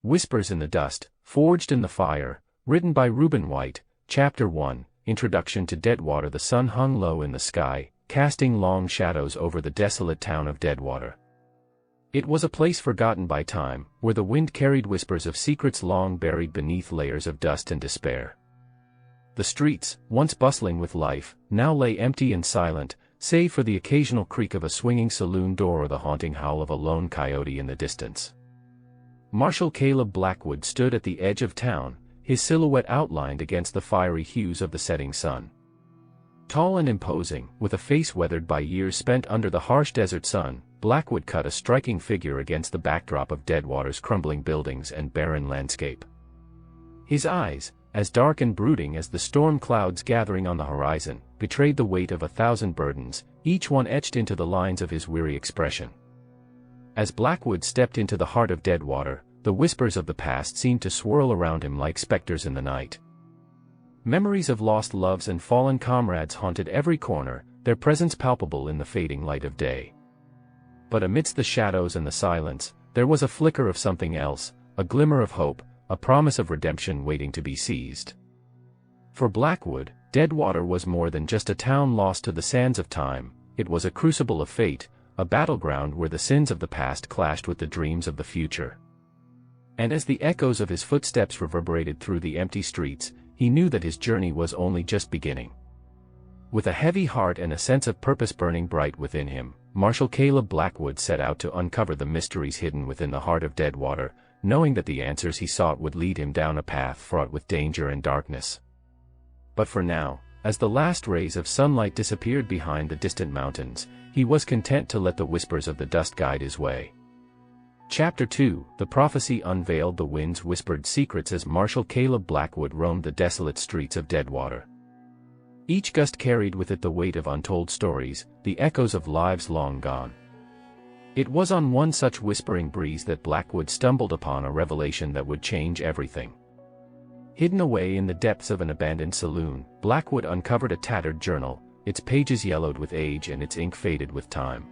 Whispers in the Dust, Forged in the Fire, written by Reuben White, Chapter 1, Introduction to Deadwater. The sun hung low in the sky, casting long shadows over the desolate town of Deadwater. It was a place forgotten by time, where the wind carried whispers of secrets long buried beneath layers of dust and despair. The streets, once bustling with life, now lay empty and silent, save for the occasional creak of a swinging saloon door or the haunting howl of a lone coyote in the distance. Marshal Caleb Blackwood stood at the edge of town, his silhouette outlined against the fiery hues of the setting sun. Tall and imposing, with a face weathered by years spent under the harsh desert sun, Blackwood cut a striking figure against the backdrop of Deadwater's crumbling buildings and barren landscape. His eyes, as dark and brooding as the storm clouds gathering on the horizon, betrayed the weight of 1,000 burdens, each one etched into the lines of his weary expression. As Blackwood stepped into the heart of Deadwater, the whispers of the past seemed to swirl around him like specters in the night. Memories of lost loves and fallen comrades haunted every corner, their presence palpable in the fading light of day. But amidst the shadows and the silence, there was a flicker of something else, a glimmer of hope, a promise of redemption waiting to be seized. For Blackwood, Deadwater was more than just a town lost to the sands of time. It was a crucible of fate, a battleground where the sins of the past clashed with the dreams of the future. And as the echoes of his footsteps reverberated through the empty streets, he knew that his journey was only just beginning. With a heavy heart and a sense of purpose burning bright within him, Marshal Caleb Blackwood set out to uncover the mysteries hidden within the heart of Deadwater, knowing that the answers he sought would lead him down a path fraught with danger and darkness. But for now, as the last rays of sunlight disappeared behind the distant mountains, he was content to let the whispers of the dust guide his way. Chapter 2, The Prophecy Unveiled. The winds whispered secrets as Marshal Caleb Blackwood roamed the desolate streets of Deadwater. Each gust carried with it the weight of untold stories, the echoes of lives long gone. It was on one such whispering breeze that Blackwood stumbled upon a revelation that would change everything. Hidden away in the depths of an abandoned saloon, Blackwood uncovered a tattered journal, its pages yellowed with age and its ink faded with time.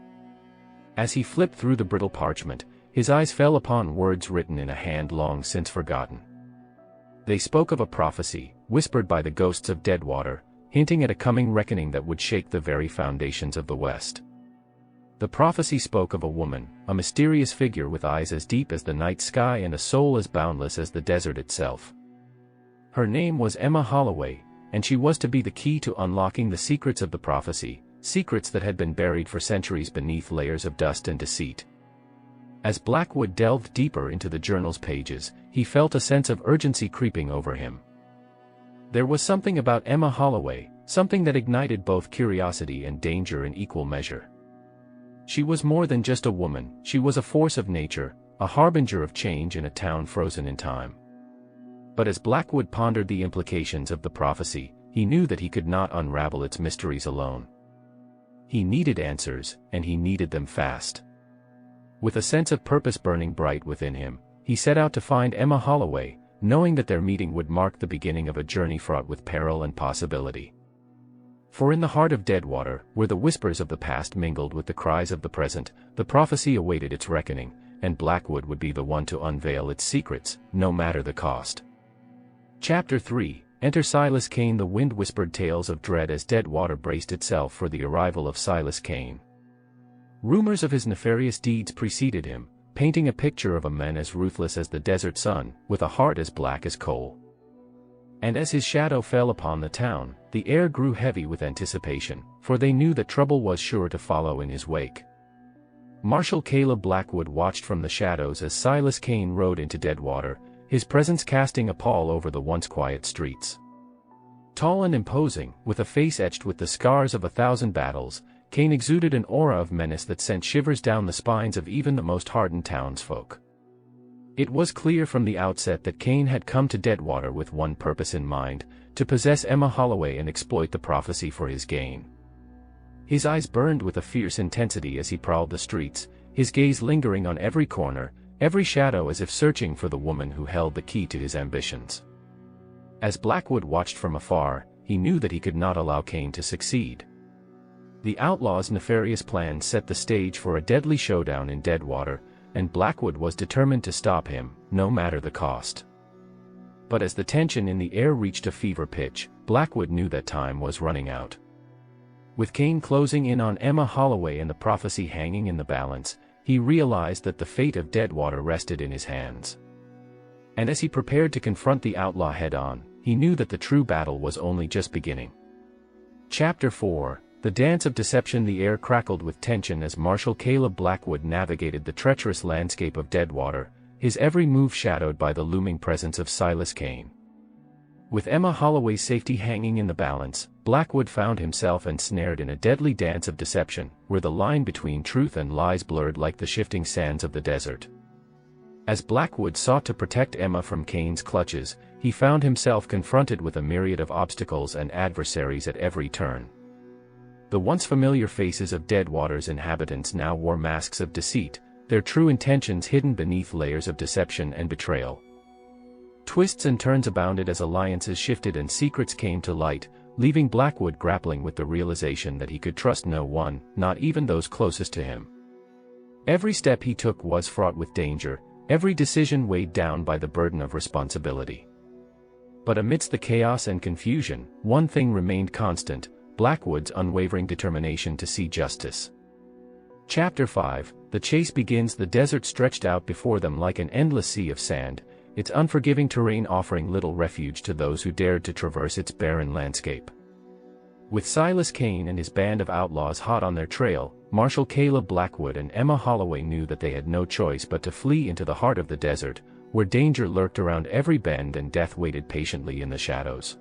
As he flipped through the brittle parchment, his eyes fell upon words written in a hand long since forgotten. They spoke of a prophecy, whispered by the ghosts of Deadwater, hinting at a coming reckoning that would shake the very foundations of the West. The prophecy spoke of a woman, a mysterious figure with eyes as deep as the night sky and a soul as boundless as the desert itself. Her name was Emma Holloway, and she was to be the key to unlocking the secrets of the prophecy, secrets that had been buried for centuries beneath layers of dust and deceit. As Blackwood delved deeper into the journal's pages, he felt a sense of urgency creeping over him. There was something about Emma Holloway, something that ignited both curiosity and danger in equal measure. She was more than just a woman, she was a force of nature, a harbinger of change in a town frozen in time. But as Blackwood pondered the implications of the prophecy, he knew that he could not unravel its mysteries alone. He needed answers, and he needed them fast. With a sense of purpose burning bright within him, he set out to find Emma Holloway, knowing that their meeting would mark the beginning of a journey fraught with peril and possibility. For in the heart of Deadwater, where the whispers of the past mingled with the cries of the present, the prophecy awaited its reckoning, and Blackwood would be the one to unveil its secrets, no matter the cost. Chapter 3, Enter Silas Cain. The wind whispered tales of dread as Deadwater braced itself for the arrival of Silas Cain. Rumors of his nefarious deeds preceded him, painting a picture of a man as ruthless as the desert sun, with a heart as black as coal. And as his shadow fell upon the town, the air grew heavy with anticipation, for they knew that trouble was sure to follow in his wake. Marshal Caleb Blackwood watched from the shadows as Silas Cain rode into Deadwater, his presence casting a pall over the once quiet streets. Tall and imposing, with a face etched with the scars of 1,000 battles, Cain exuded an aura of menace that sent shivers down the spines of even the most hardened townsfolk. It was clear from the outset that Cain had come to Deadwater with one purpose in mind, to possess Emma Holloway and exploit the prophecy for his gain. His eyes burned with a fierce intensity as he prowled the streets, his gaze lingering on every corner, every shadow as if searching for the woman who held the key to his ambitions. As Blackwood watched from afar, he knew that he could not allow Cain to succeed. The outlaw's nefarious plan set the stage for a deadly showdown in Deadwater, and Blackwood was determined to stop him, no matter the cost. But as the tension in the air reached a fever pitch, Blackwood knew that time was running out. With Cain closing in on Emma Holloway and the prophecy hanging in the balance, he realized that the fate of Deadwater rested in his hands. And as he prepared to confront the outlaw head-on, he knew that the true battle was only just beginning. Chapter 4, The Dance of Deception. The air crackled with tension as Marshal Caleb Blackwood navigated the treacherous landscape of Deadwater, his every move shadowed by the looming presence of Silas Kane. With Emma Holloway's safety hanging in the balance, Blackwood found himself ensnared in a deadly dance of deception, where the line between truth and lies blurred like the shifting sands of the desert. As Blackwood sought to protect Emma from Kane's clutches, he found himself confronted with a myriad of obstacles and adversaries at every turn. The once familiar faces of Deadwater's inhabitants now wore masks of deceit, their true intentions hidden beneath layers of deception and betrayal. Twists and turns abounded as alliances shifted and secrets came to light, leaving Blackwood grappling with the realization that he could trust no one, not even those closest to him. Every step he took was fraught with danger, every decision weighed down by the burden of responsibility. But amidst the chaos and confusion, one thing remained constant: Blackwood's unwavering determination to see justice. Chapter 5, The chase begins. The desert stretched out before them like an endless sea of sand, its unforgiving terrain offering little refuge to those who dared to traverse its barren landscape. With Silas Kane and his band of outlaws hot on their trail, Marshal Caleb Blackwood and Emma Holloway knew that they had no choice but to flee into the heart of the desert, where danger lurked around every bend and death waited patiently in the shadows.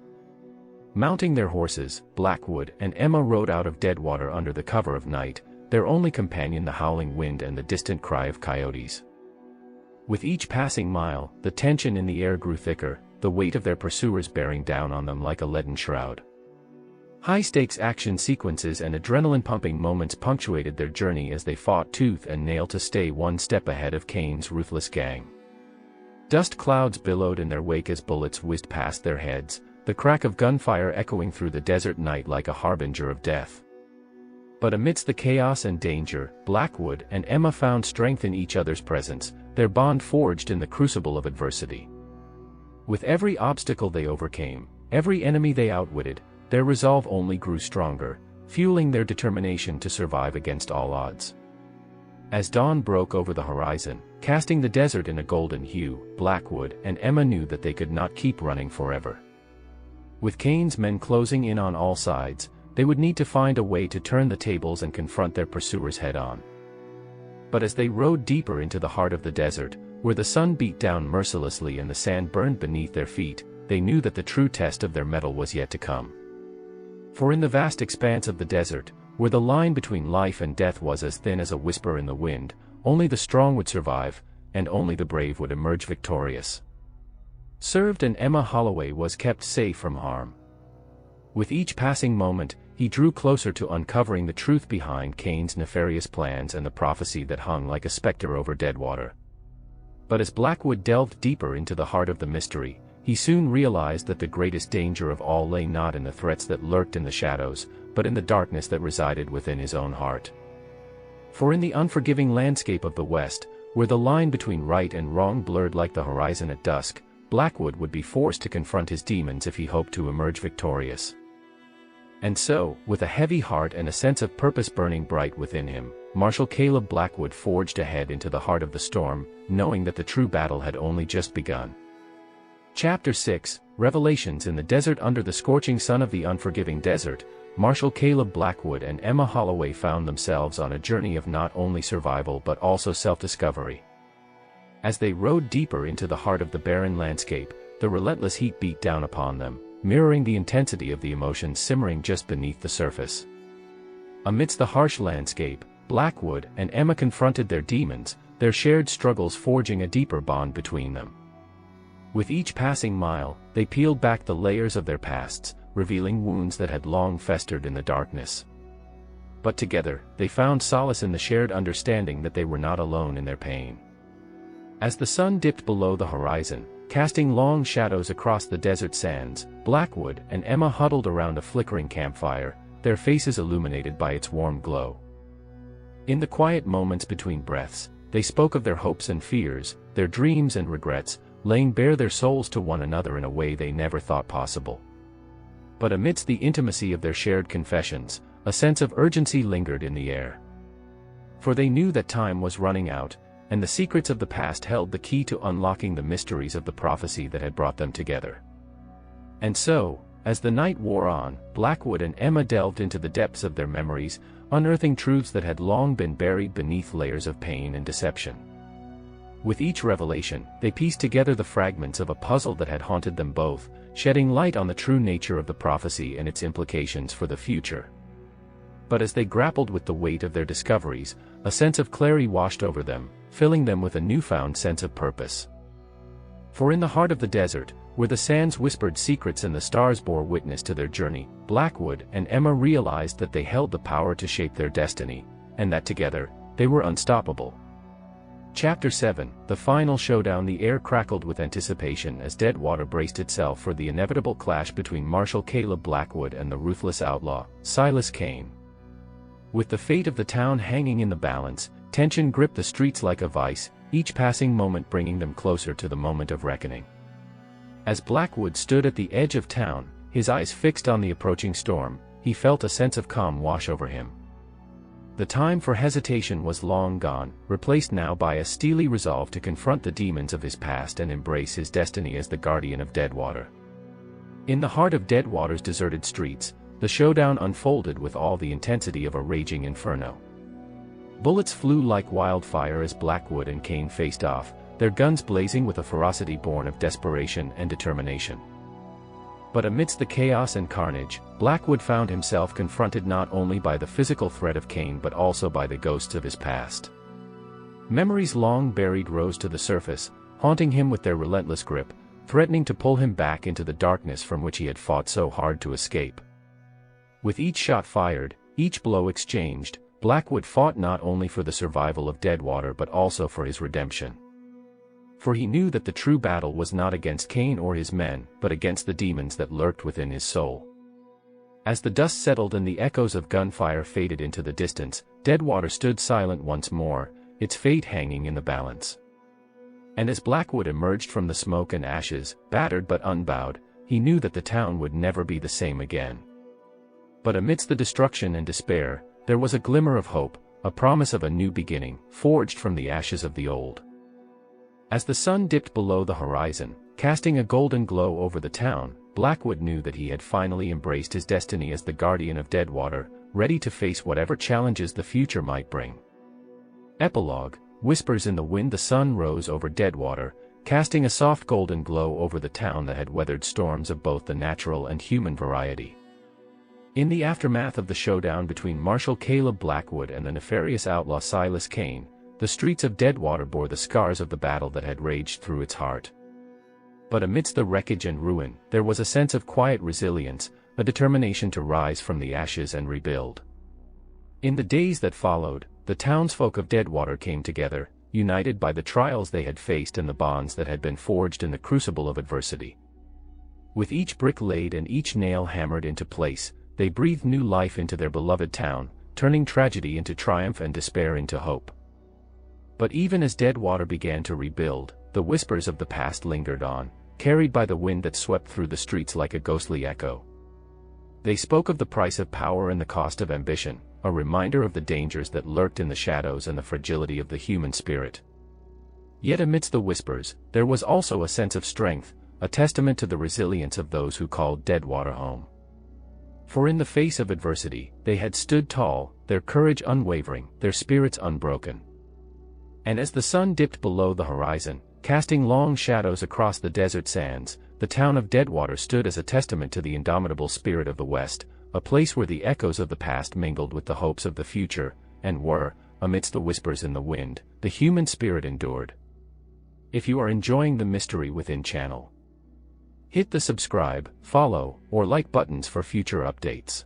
Mounting their horses, Blackwood and Emma rode out of Deadwater under the cover of night, their only companion the howling wind and the distant cry of coyotes. With each passing mile, the tension in the air grew thicker, the weight of their pursuers bearing down on them like a leaden shroud. High-stakes action sequences and adrenaline-pumping moments punctuated their journey as they fought tooth and nail to stay one step ahead of Kane's ruthless gang. Dust clouds billowed in their wake as bullets whizzed past their heads, the crack of gunfire echoing through the desert night like a harbinger of death. But amidst the chaos and danger, Blackwood and Emma found strength in each other's presence, their bond forged in the crucible of adversity. With every obstacle they overcame, every enemy they outwitted, their resolve only grew stronger, fueling their determination to survive against all odds. As dawn broke over the horizon, casting the desert in a golden hue, Blackwood and Emma knew that they could not keep running forever. With Kane's men closing in on all sides, they would need to find a way to turn the tables and confront their pursuers head-on. But as they rode deeper into the heart of the desert, where the sun beat down mercilessly and the sand burned beneath their feet, they knew that the true test of their mettle was yet to come. For in the vast expanse of the desert, where the line between life and death was as thin as a whisper in the wind, only the strong would survive, and only the brave would emerge victorious. Served and Emma Holloway was kept safe from harm. With each passing moment, he drew closer to uncovering the truth behind Kane's nefarious plans and the prophecy that hung like a specter over Deadwater. But as Blackwood delved deeper into the heart of the mystery, he soon realized that the greatest danger of all lay not in the threats that lurked in the shadows, but in the darkness that resided within his own heart. For in the unforgiving landscape of the West, where the line between right and wrong blurred like the horizon at dusk, Blackwood would be forced to confront his demons if he hoped to emerge victorious. And so, with a heavy heart and a sense of purpose burning bright within him, Marshal Caleb Blackwood forged ahead into the heart of the storm, knowing that the true battle had only just begun. Chapter 6, Revelations. In the desert under the scorching sun of the unforgiving desert, Marshal Caleb Blackwood and Emma Holloway found themselves on a journey of not only survival but also self-discovery. As they rode deeper into the heart of the barren landscape, the relentless heat beat down upon them, mirroring the intensity of the emotions simmering just beneath the surface. Amidst the harsh landscape, Blackwood and Emma confronted their demons, their shared struggles forging a deeper bond between them. With each passing mile, they peeled back the layers of their pasts, revealing wounds that had long festered in the darkness. But together, they found solace in the shared understanding that they were not alone in their pain. As the sun dipped below the horizon, casting long shadows across the desert sands, Blackwood and Emma huddled around a flickering campfire, their faces illuminated by its warm glow. In the quiet moments between breaths, they spoke of their hopes and fears, their dreams and regrets, laying bare their souls to one another in a way they never thought possible. But amidst the intimacy of their shared confessions, a sense of urgency lingered in the air. For they knew that time was running out, and the secrets of the past held the key to unlocking the mysteries of the prophecy that had brought them together. And so, as the night wore on, Blackwood and Emma delved into the depths of their memories, unearthing truths that had long been buried beneath layers of pain and deception. With each revelation, they pieced together the fragments of a puzzle that had haunted them both, shedding light on the true nature of the prophecy and its implications for the future. But as they grappled with the weight of their discoveries, a sense of clarity washed over them, filling them with a newfound sense of purpose. For in the heart of the desert, where the sands whispered secrets and the stars bore witness to their journey, Blackwood and Emma realized that they held the power to shape their destiny, and that together, they were unstoppable. Chapter 7, The Final Showdown. The air crackled with anticipation as Deadwater braced itself for the inevitable clash between Marshal Caleb Blackwood and the ruthless outlaw, Silas Kane. With the fate of the town hanging in the balance, tension gripped the streets like a vice, each passing moment bringing them closer to the moment of reckoning. As Blackwood stood at the edge of town, his eyes fixed on the approaching storm, he felt a sense of calm wash over him. The time for hesitation was long gone, replaced now by a steely resolve to confront the demons of his past and embrace his destiny as the guardian of Deadwater. In the heart of Deadwater's deserted streets, the showdown unfolded with all the intensity of a raging inferno. Bullets flew like wildfire as Blackwood and Kane faced off, their guns blazing with a ferocity born of desperation and determination. But amidst the chaos and carnage, Blackwood found himself confronted not only by the physical threat of Kane but also by the ghosts of his past. Memories long buried rose to the surface, haunting him with their relentless grip, threatening to pull him back into the darkness from which he had fought so hard to escape. With each shot fired, each blow exchanged, Blackwood fought not only for the survival of Deadwater but also for his redemption. For he knew that the true battle was not against Kane or his men, but against the demons that lurked within his soul. As the dust settled and the echoes of gunfire faded into the distance, Deadwater stood silent once more, its fate hanging in the balance. And as Blackwood emerged from the smoke and ashes, battered but unbowed, he knew that the town would never be the same again. But amidst the destruction and despair, there was a glimmer of hope, a promise of a new beginning, forged from the ashes of the old. As the sun dipped below the horizon, casting a golden glow over the town, Blackwood knew that he had finally embraced his destiny as the guardian of Deadwater, ready to face whatever challenges the future might bring. Epilogue, whispers in the wind. The sun rose over Deadwater, casting a soft golden glow over the town that had weathered storms of both the natural and human variety. In the aftermath of the showdown between Marshal Caleb Blackwood and the nefarious outlaw Silas Kane, the streets of Deadwater bore the scars of the battle that had raged through its heart. But amidst the wreckage and ruin, there was a sense of quiet resilience, a determination to rise from the ashes and rebuild. In the days that followed, the townsfolk of Deadwater came together, united by the trials they had faced and the bonds that had been forged in the crucible of adversity. With each brick laid and each nail hammered into place, they breathed new life into their beloved town, turning tragedy into triumph and despair into hope. But even as Deadwater began to rebuild, the whispers of the past lingered on, carried by the wind that swept through the streets like a ghostly echo. They spoke of the price of power and the cost of ambition, a reminder of the dangers that lurked in the shadows and the fragility of the human spirit. Yet amidst the whispers, there was also a sense of strength, a testament to the resilience of those who called Deadwater home. For in the face of adversity, they had stood tall, their courage unwavering, their spirits unbroken. And as the sun dipped below the horizon, casting long shadows across the desert sands, the town of Deadwater stood as a testament to the indomitable spirit of the West, a place where the echoes of the past mingled with the hopes of the future, and where, amidst the whispers in the wind, the human spirit endured. If you are enjoying the Mystery Within channel, hit the subscribe, follow, or like buttons for future updates.